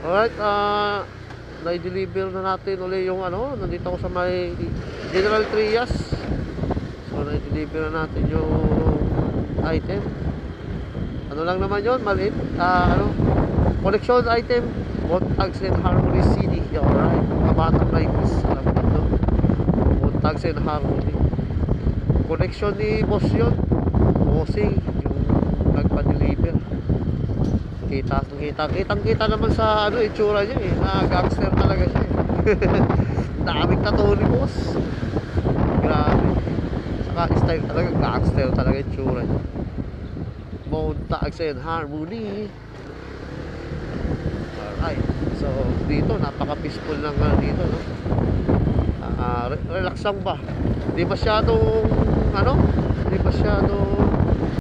Alright, na-deliver na natin uli yung ano, nandito ako sa may General Trias. So, na-deliver na natin yung item. Ano lang naman yun, maliit. Collection item, Montags and Harmony CD. Alright, mga batang 90s. Alam mo no? Montags and Harmony. Collection ni boss yun. Bossing, yung nagpa-deliver. Kitang-kita naman sa itsura niya eh, na gangster talaga siya eh. Daming tattoo ni boss. Grabe. Saka style talaga, gangster talaga itsura niya. Montags and Harmony. Alright. So, dito, napaka-peaceful lang dito, no? Relax lang ba? Hindi masyadong, hindi masyadong